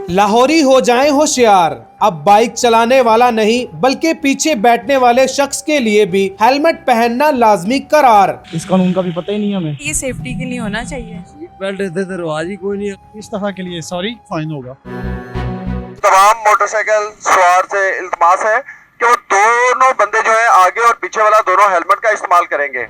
लाहौरी हो जाएं होशियार, अब बाइक चलाने वाला नहीं बल्कि पीछे बैठने वाले शख्स के लिए भी हेलमेट पहनना लाजमी करार। इस कानून का भी पता ही नहीं हमें। ये सेफ्टी के लिए होना चाहिए। सीट बेल्ट इधर तो रिवाज ही कोई नहीं है। इस दफा के लिए सॉरी, फाइन होगा। तमाम मोटरसाइकिल सवार से इल्तमास है कि वो दोनों बंदे जो है आगे और पीछे वाला दोनों हेलमेट का इस्तेमाल करेंगे।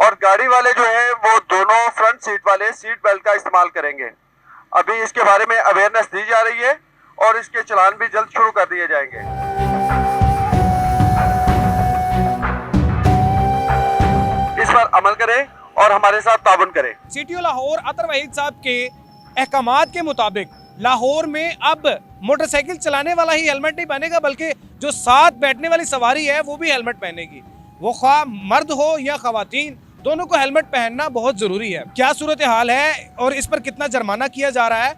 और गाड़ी वाले जो है वो दोनों फ्रंट सीट वाले सीट बेल्ट का इस्तेमाल करेंगे। अभी इसके बारे में अवेयरनेस दी जा रही है और इसके चलान भी जल्द शुरू कर दिए जाएंगे। इस पर अमल करें और हमारे साथ ताबन करें। सीटीओ लाहौर अतर वहीद साहब के अहकामात के मुताबिक लाहौर में अब मोटरसाइकिल चलाने वाला ही हेलमेट नहीं पहनेगा बल्कि जो साथ बैठने वाली सवारी है वो भी हेलमेट पहनेगी। वो ख्वाह मर्द हो या खवातीन, दोनों को हेलमेट पहनना बहुत जरूरी है। क्या सूरत हाल है और इस पर कितना जुर्माना किया जा रहा है?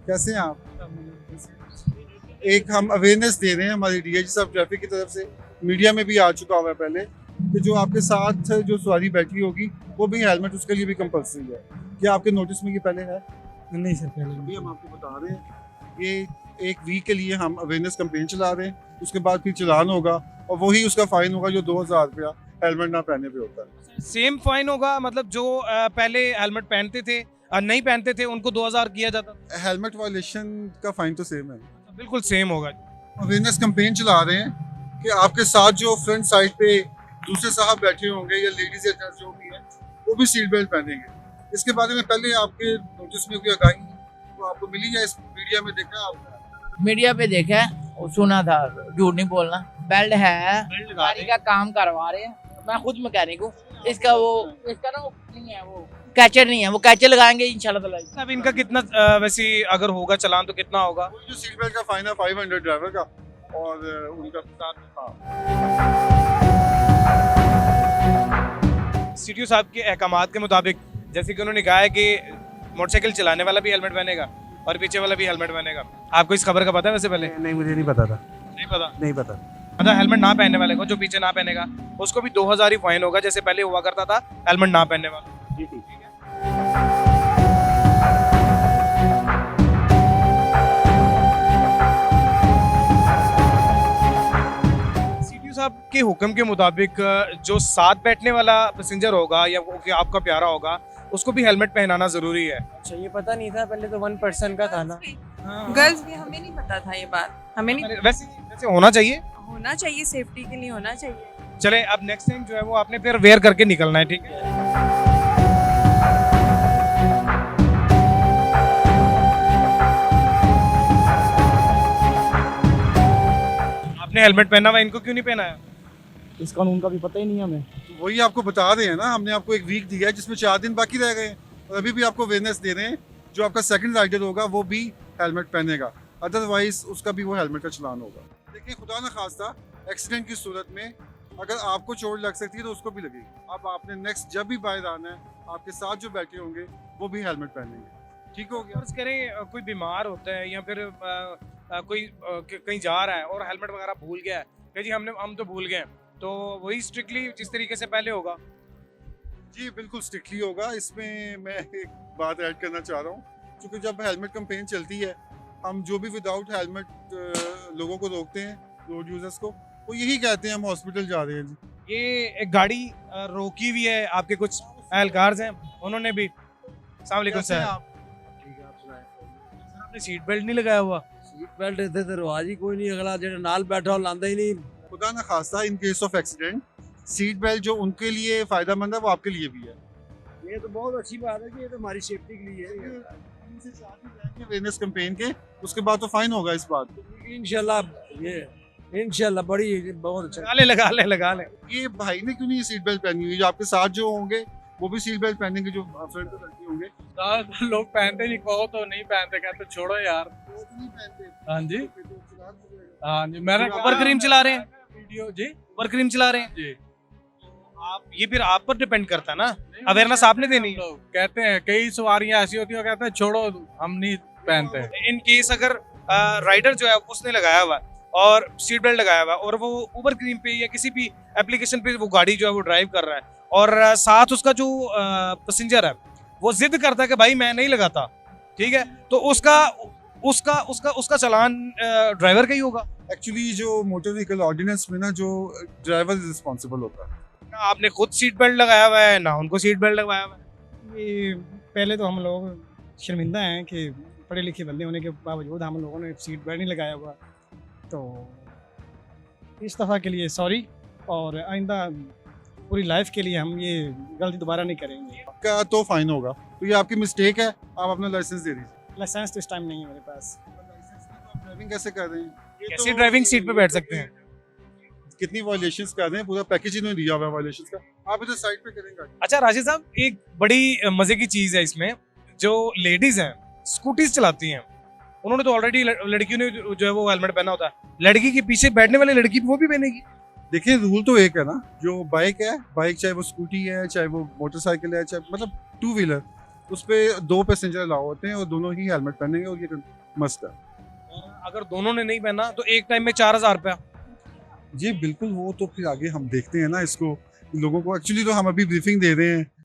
कैसे हैं आप? एक हम अवेयरनेस दे रहे हैं हमारी डीआईजी साहब ट्रैफिक की तरफ से, मीडिया में भी आ चुका हुआ है पहले कि जो आपके साथ जो सवारी बैठी होगी वो भी हेलमेट उसके लिए भी कंपल्सरी है। क्या आपके नोटिस में ये पहले है? नहीं सर, पहले अभी हम आपको बता रहे हैं, ये एक वीक के लिए हम अवेयरनेस कैंपेन चला रहे हैं। उसके बाद फिर चलान होगा और वही उसका फाइन होगा जो 2000 रुपया हेलमेट ना पहनने पे होता है। सेम फाइन होगा, मतलब जो पहले हेलमेट पहनते थे और नहीं पहनते थे उनको 2000 किया जाता था। हेलमेट वायलेशन का फाइन तो सेम है, बिल्कुल सेम होगा। अवेयरनेस कैंपेन चला रहे हैं कि आपके साथ जो फ्रंट साइड पे दूसरे साहब बैठे होंगे या लेडीज या जेंट्स जो भी हैं वो भी सीट बेल्ट पहनेंगे। इसके बारे में पहले आपके नोटिस में कोई आगाही तो आपको मिली या इस मीडिया में देखा आपने? मीडिया पे देखा है और सुना था, झूठ नहीं बोलना। बेल्ट है, गाड़ी का काम करवा रहे हैं। मैं खुद मैकेनिक हूँ। इसका ना वो नहीं है, वो कैचर नहीं है, वो कैचर लगाएंगे इंशाल्लाह ताला। अब इनका कितना वैसे अगर होगा चलान तो कितना होगा? जो सीट बेल्ट का फाइन है 500 ड्राइवर का और उनका साथ सीटीओ साहब के अहकामात के मुताबिक जैसे कि उन्होंने कहा है कि मोटरसाइकिल चलाने वाला भी हेलमेट पहनेगा और पीछे वाला भी हेलमेट पहनेगा। आपको इस खबर का पता है वैसे पहले? नहीं, मुझे नहीं पता था। नहीं पता। अच्छा, हेलमेट ना पहनने वाले को, जो पीछे ना पहनेगा उसको भी 2000 ही फाइन होगा जैसे पहले हुआ करता था हेलमेट ना पहनने वाला। जी ठीक है। सीटीओ साहब के हुक्म के मुताबिक जो साथ बैठने वाला पैसेंजर होगा या वो कि आपका प्यारा होगा उसको भी हेलमेट पहनाना जरूरी है। अच्छा, ये पता नहीं था, पहले तो 1% का था ना। गर्ल्स भी, हमें नहीं पता था ये बात, हमें नहीं वैसे होना चाहिए, सेफ्टी के लिए होना चाहिए। चले अब नेक्स्ट टाइम जो है वो आपने फिर वेयर करके निकलना है, ठीक है? आपने हेलमेट पहना हुआ, इनको क्यों नहीं पहना है? इस कानून का भी पता ही नहीं हमें। तो वही आपको बता रहे हैं ना, हमने आपको एक वीक दिया है जिसमें 4 दिन बाकी रह गए हैं और अभी भी आपको अवेयरनेस दे रहे हैं। जो आपका सेकंड राइडर होगा वो भी हेलमेट पहनेगा, अदरवाइज उसका भी वो हेलमेट का चलान होगा। देखिए, खुदा न खास्ता एक्सीडेंट की सूरत में अगर आपको चोट लग सकती है तो उसको भी लगेगी। अब आपने नेक्स्ट जब भी बाहर आना है, आपके साथ जो बैठे होंगे वो भी हेलमेट पहनेंगे। ठीक हो गया? फर्ज करें कोई बीमार होता है या फिर कोई कहीं जा रहा है और हेलमेट वगैरह भूल गया है कि जी हम तो भूल गए, तो वही स्ट्रिक्टली जिस तरीके से पहले होगा? जी बिल्कुल स्ट्रिक्टली होगा। इसमें मैं एक बात ऐड करना चाह रहा हूँ, क्योंकि जब हेलमेट कैंपेन चलती है हम जो भी विदाउट हेलमेट लोगों को रोकते हैं, रोड यूजर्स को, वो यही कहते हैं हम हॉस्पिटल जा रहे हैं। जी ये एक गाड़ी रोकी हुई है, आपके कुछ एहलकार हैं उन्होंने भी। अस्सलाम वालेकुम सर, ठीक है, आप सुनाएं। आपने सीट बेल्ट नहीं लगाया हुआ? सीट बेल्ट इधर तो रिवाज ही कोई नहीं। अगला जो नाल बैठा हो लांदा ही नहीं। खुदा न खास्ता in case of accident seat belt जो उनके लिए फायदेमंद है वो आपके लिए भी है। ये तो बहुत अच्छी बात है कि ये तो हमारी सेफ्टी के लिए है। अवेयरनेस कैंपेन के उसके बाद तो फाइन होगा इस बात। इंशाल्लाह बड़ी बहुत अच्छा। लगा ले। ये भाई ने क्यों नहीं सीट बेल्ट पहनी हुई? जो आपके साथ जो होंगे वो भी सीट बेल्ट पहनेंगे, जो फ्रंट पे बैठे होंगे। लोग पहनते नहीं, कहो तो नहीं पहनते, कहते छोड़ो यार। वो तो नहीं पहनते। हाँ जी, फिर तो चलान हो जाएगा। हाँ जी। मैंने ओवर क्रीम चला रहे हैं, वीडियो जी, ओवर क्रीम चला रहे हैं जी। आप ये फिर आप पर डिपेंड करता है ना, अवेयरनेस आपने देनी है। लोग कहते हैं कई सवारियां ऐसी होती है कहते हैं छोड़ो हम नहीं पहनते। इन केस अगर राइडर जो है उसने लगाया हुआ है और सीट बेल्ट लगाया हुआ है और वो उबर क्रीम पे या किसी भी एप्लीकेशन पे वो गाड़ी जो है वो ड्राइव कर रहा है और साथ उसका जो पैसेंजर है वो जिद करता है कि भाई मैं नहीं लगाता, ठीक है, तो उसका उसका उसका उसका चालान ड्राइवर का ही होगा। एक्चुअली जो मोटर व्हीकल ऑर्डिनेंस में ना जो ड्राइवर रिस्पॉन्सिबल होता है। ना आपने खुद सीट बेल्ट लगाया हुआ है ना उनको सीट बेल्ट लगाया हुआ है। ये पहले तो हम लोग शर्मिंदा हैं कि पढ़े लिखे बंदे होने के बावजूद हम लोगों ने सीट बेल्ट नहीं लगाया हुआ, तो इस दफ़ा के लिए सॉरी, और आइंदा पूरी लाइफ के लिए हम ये गलती दोबारा नहीं करेंगे। का तो फाइन होगा, तो ये आपकी मिस्टेक है, आप अपना लाइसेंस दे दीजिए। लाइसेंस तो इस टाइम नहीं है मेरे पास। ड्राइविंग कैसे कर रहे हैं? ये कैसे तो- ड्राइविंग सीट पे बैठ सकते हैं? कितनी वायलेशंस कर रहे हैं, पूरा पैकेज इन्होंने दिया हुआ है वायलेशंस का। आप इधर साइड पे करेंगे। अच्छा राशिद साहब, एक बड़ी मजे की चीज है इसमें, जो लेडीज हैं स्कूटीज चलाती हैं, उन्होंने तो ऑलरेडी लड़कियों ने जो है वो हेलमेट पहना होता है, लड़की के पीछे बैठने वाली लड़की वो भी पहनेगी। देखिए रूल तो एक है ना, जो बाइक है, बाइक चाहे वो स्कूटी है चाहे वो मोटरसाइकिल है चाहे मतलब टू व्हीलर, उस पे 2 पैसेंजर अलाउ होते हैं और दोनों ही हेलमेट पहनेंगे और ये मस्ट है। अगर दोनों ने नहीं पहना तो एक टाइम में 4000 रुपया। जी बिल्कुल, वो तो फिर आगे हम देखते हैं ना इसको, लोगों को एक्चुअली तो हम अभी ब्रीफिंग दे रहे हैं